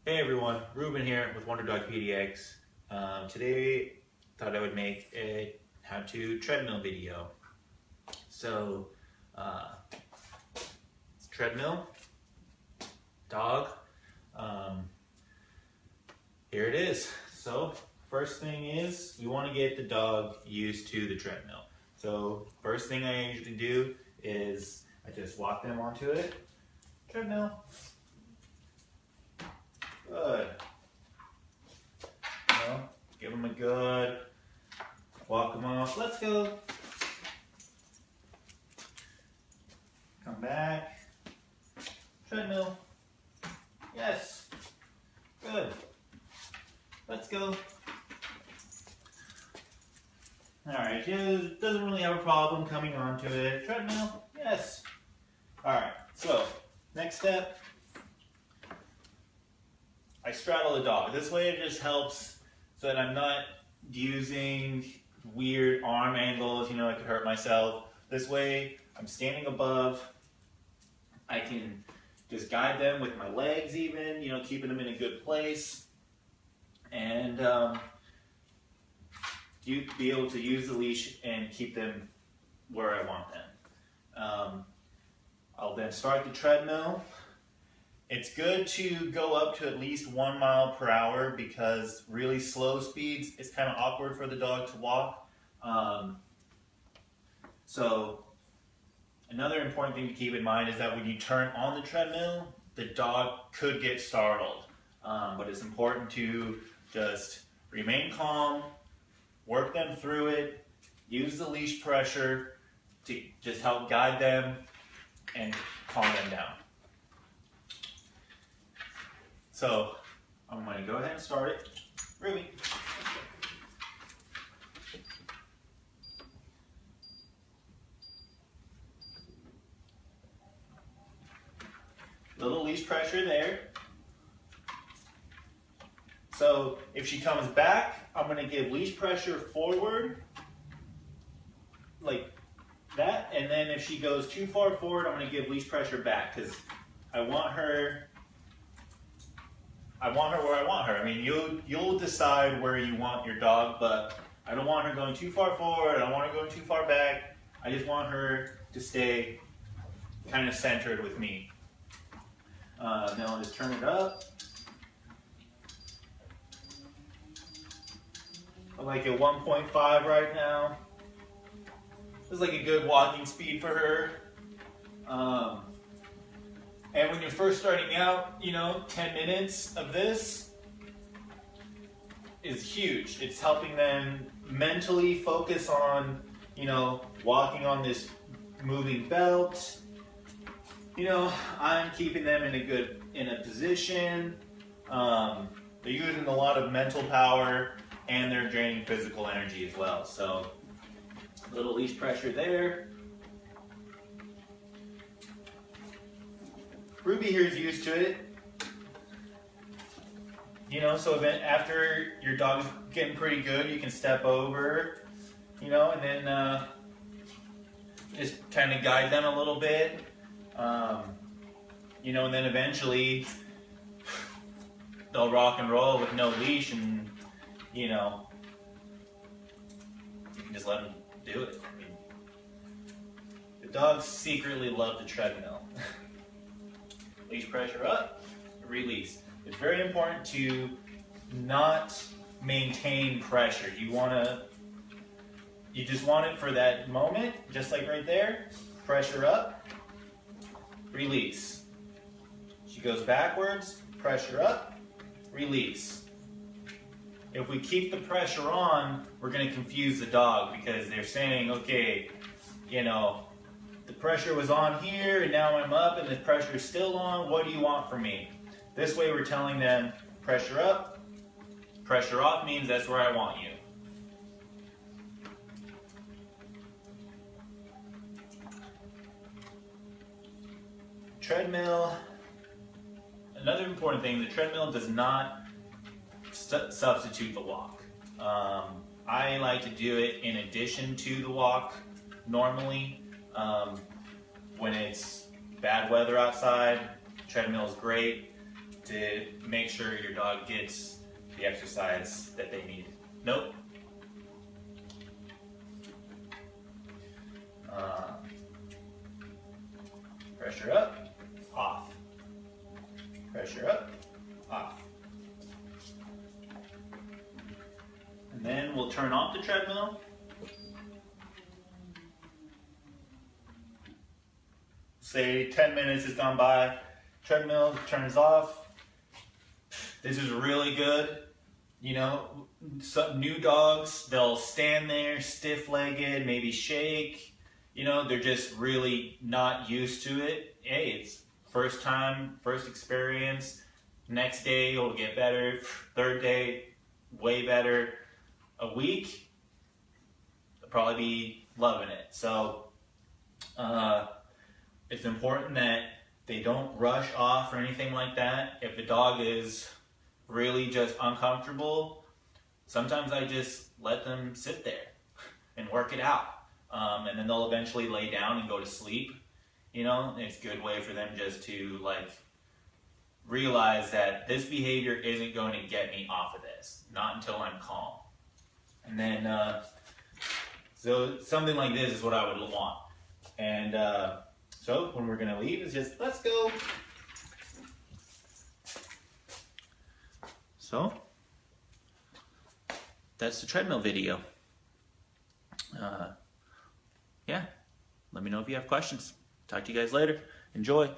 Hey everyone, Ruben here with Wonder Dog PDX. Today, thought I would make a how-to treadmill video. So, treadmill, dog. Here it is. So, first thing is you want to get the dog used to the treadmill. So, first thing I usually do is I just walk them onto it. Treadmill. Good. Give them a good walk them off. Let's go. Come back. Treadmill. Yes. Good. Let's go. Alright, she doesn't really have a problem coming onto it. Treadmill. Yes. Alright, so next step. I straddle the dog. This way it just helps so that I'm not using weird arm angles, I could hurt myself. This way I'm standing above. I can just guide them with my legs even, keeping them in a good place. And you be able to use the leash and keep them where I want them. I'll then start the treadmill. It's good to go up to at least 1 mile per hour because really slow speeds, it's kind of awkward for the dog to walk. So another important thing to keep in mind is that when you turn on the treadmill, the dog could get startled. But it's important to just remain calm, work them through it, use the leash pressure to just help guide them and calm them down. So, I'm going to go ahead and start it. Ruby. Little leash pressure there. So, if she comes back, I'm going to give leash pressure forward, like that. And then if she goes too far forward, I'm going to give leash pressure back because I want her where I want her. I mean, you'll decide where you want your dog, but I don't want her going too far forward. I don't want her going too far back. I just want her to stay kind of centered with me. Then I'll just turn it up. I'm like at 1.5 right now. This is like a good walking speed for her. And when you're first starting out, 10 minutes of this is huge. It's helping them mentally focus on, walking on this moving belt. I'm keeping them in a position. They're using a lot of mental power and they're draining physical energy as well. So, a little leash pressure there. Ruby here is used to it. So then after your dog's getting pretty good, you can step over, and then just kind of guide them a little bit. And then eventually they'll rock and roll with no leash and, you can just let them do it. I mean, the dogs secretly love the treadmill. Leash pressure up, release. It's very important to not maintain pressure. You just want it for that moment, just like right there. Pressure up, release. She goes backwards, pressure up, release. If we keep the pressure on, we're going to confuse the dog because they're saying, okay, the pressure was on here and now I'm up and the pressure is still on. What do you want from me? This way we're telling them pressure up, pressure off means that's where I want you. Treadmill. Another important thing, the treadmill does not substitute the walk. I like to do it in addition to the walk normally. When it's bad weather outside, treadmill is great. to make sure your dog gets the exercise that they need. Nope. Pressure up, off. Pressure up, off. And then we'll turn off the treadmill. Say 10 minutes has gone by, treadmill turns off. This is really good. You know, some new dogs, they'll stand there stiff-legged, maybe shake. You know, they're just really not used to it. Hey, it's first time, first experience. Next day, it'll get better. Third day, way better. A week, they'll probably be loving it. So, it's important that they don't rush off or anything like that. If the dog is really just uncomfortable, sometimes I just let them sit there and work it out. And then they'll eventually lay down and go to sleep. You know, it's a good way for them just to like realize that this behavior isn't going to get me off of this, not until I'm calm. And then, so something like this is what I would want. And so when we're gonna leave, it's just, let's go. So, that's the treadmill video. Yeah, let me know if you have questions. Talk to you guys later. Enjoy.